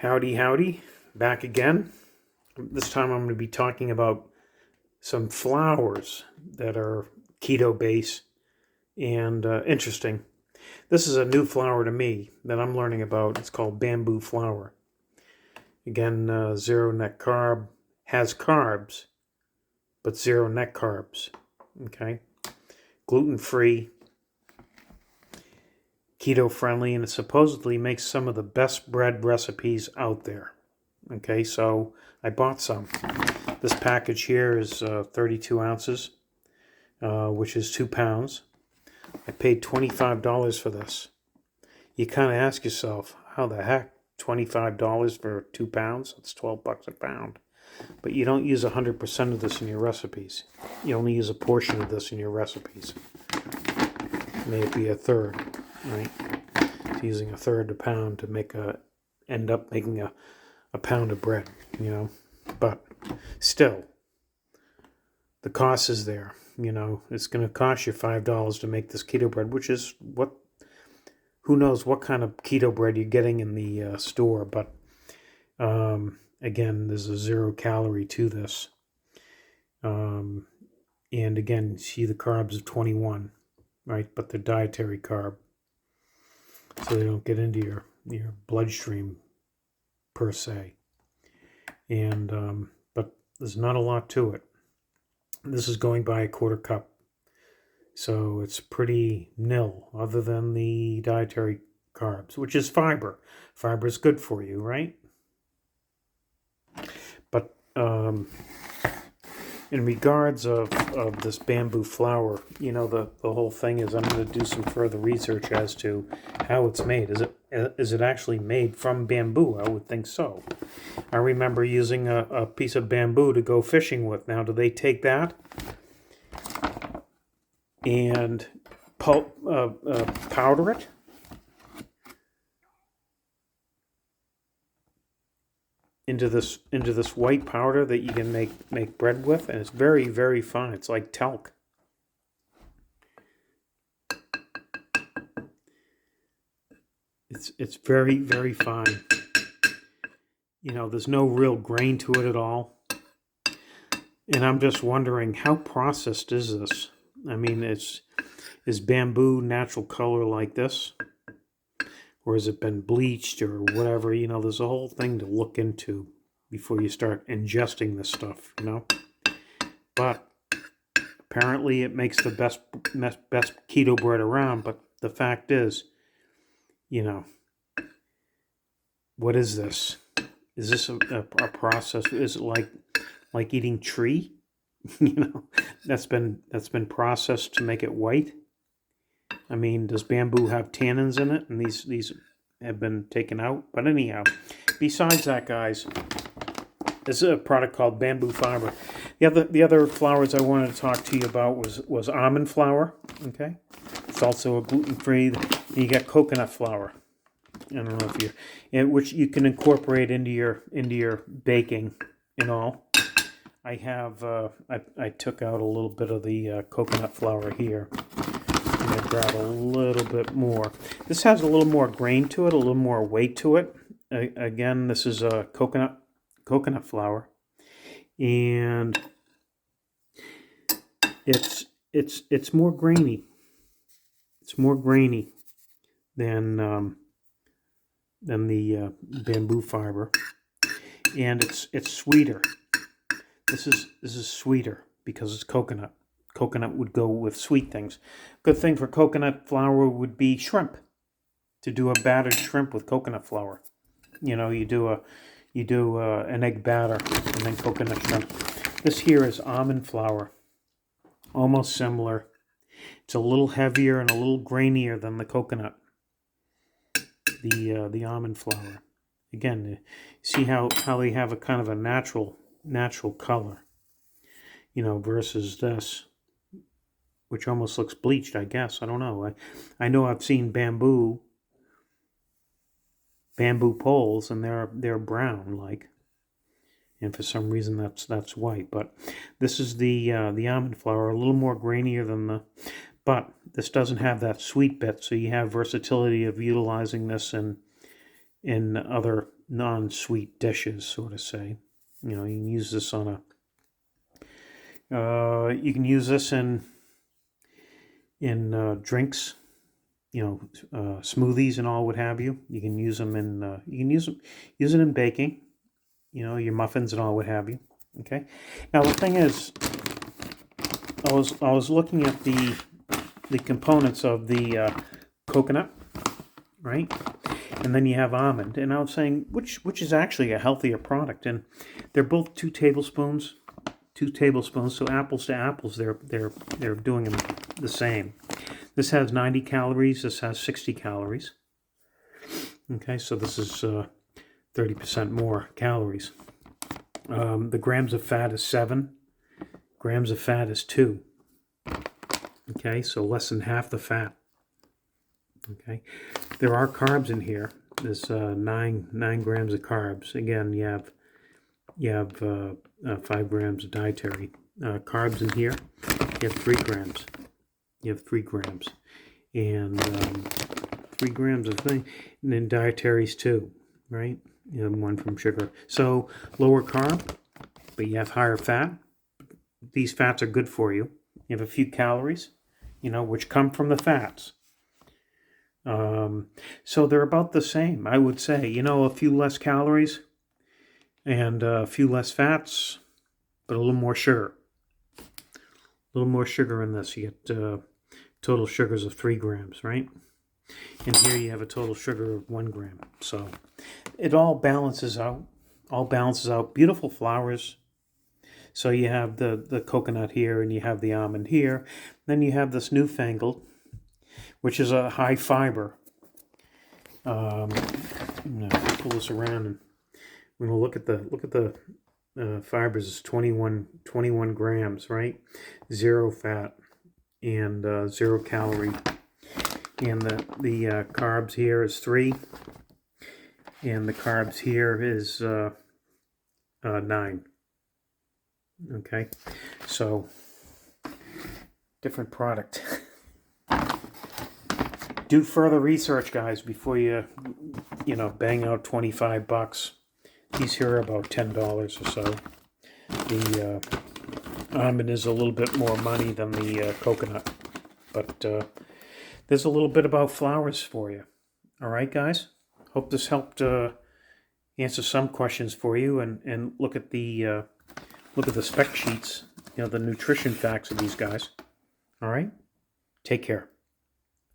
Howdy, howdy, back again. This time I'm going to be talking about some flours that are keto based and interesting. This is a new flour to me that I'm learning about. It's called bamboo flour. Again, zero net carb, has carbs, but zero net carbs. Okay, gluten free, keto friendly, and it supposedly makes some of the best bread recipes out there. Okay, so I bought some. This package here is 32 ounces, which is 2 pounds. I paid $25 for this. You kind of ask yourself, how the heck? $25 for 2 pounds? That's $12 a pound. But you don't use 100% of this in your recipes. You only use a portion of this in your recipes. Maybe a third, right? So using a third of a pound to end up making a pound of bread, but still the cost is there. It's going to cost you $5 to make this keto bread, which is who knows what kind of keto bread you're getting in the store, but again, there's a 0 calorie to this, and again, you see the carbs of 21, right? But they're dietary carb, so they don't get into your bloodstream per se, and but there's not a lot to it. This is going by a quarter cup, so it's pretty nil other than the dietary carbs, which is fiber. Fiber is good for you, right? But in regards of this bamboo flour, the whole thing is I'm going to do some further research as to how it's made. Is it actually made from bamboo? I would think so. I remember using a piece of bamboo to go fishing with. Now, do they take that and powder it? Into this white powder that you can make bread with, and it's very, very fine. It's like talc. It's very, very fine. There's no real grain to it at all. And I'm just wondering, how processed is this? I mean, is bamboo natural color like this? Or has it been bleached or whatever? There's a whole thing to look into before you start ingesting this stuff, But apparently it makes the best keto bread around. But the fact is, what is this? Is this a process? Is it like eating tree? That's been processed to make it white. I mean, does bamboo have tannins in it? And these have been taken out. But anyhow, besides that, guys, this is a product called bamboo fiber. The other flours I wanted to talk to you about was almond flour. Okay, it's also a gluten-free. And you got coconut flour. I don't know if which you can incorporate into your baking and all. I have I took out a little bit of the coconut flour here. I'm going to grab a little bit more. This has a little more grain to it, a little more weight to it. Again, this is a coconut flour, and it's more grainy. It's more grainy than the bamboo fiber, and it's sweeter. This is sweeter because it's coconut. Coconut would go with sweet things. Good thing for coconut flour would be shrimp. To do a battered shrimp with coconut flour, you do an egg batter and then coconut shrimp. This here is almond flour, almost similar. It's a little heavier and a little grainier than the coconut. The almond flour. Again, see how they have a kind of a natural color, versus this, which almost looks bleached, I guess. I don't know. I know I've seen bamboo poles, and they're brown, and for some reason that's white. But this is the almond flour, a little more grainier than but this doesn't have that sweet bit, so you have versatility of utilizing this in other non-sweet dishes, sort of say. You know, you can use this on you can use this in drinks, you know, smoothies and all, what have you. You can use them in you can use it in baking, you know, your muffins and all, what have you. Okay. Now the thing is, I was looking at the components of the coconut, right? And then you have almond, and I was saying which is actually a healthier product, and they're both 2 tablespoons. 2 tablespoons, so apples to apples, they're doing them the same. This has 90 calories. This has 60 calories. Okay, so this is 30% more calories. The grams of fat is 7. Grams of fat is 2. Okay, so less than half the fat. Okay, there are carbs in here. There's 9 grams of carbs. Again, you have 5 grams of dietary carbs in here. You have 3 grams. You have 3 grams, and 3 grams of thing, and then dietaries too, right? You have 1 from sugar. So lower carb, but you have higher fat. These fats are good for you. You have a few calories, you know, which come from the fats. So they're about the same, I would say. You know, a few less calories and a few less fats, but a little more sugar. A little more sugar in this. You get total sugars of 3 grams, right? And here you have a total sugar of 1 gram. So it all balances out. All balances out. Beautiful flowers. So you have the coconut here, and you have the almond here. Then you have this newfangled, which is a high fiber. I'm gonna pull this around, and we're gonna look at the fibers. Is 21 grams, right? 0 fat and 0 calorie. And the carbs here is 3, and the carbs here is 9. Okay, so different product. Do further research, guys, before you bang out $25. These here are about $10 or so. The almond is a little bit more money than the coconut, but there's a little bit about flowers for you. All right, guys. Hope this helped answer some questions for you, and look at the spec sheets. You know, the nutrition facts of these guys. All right. Take care.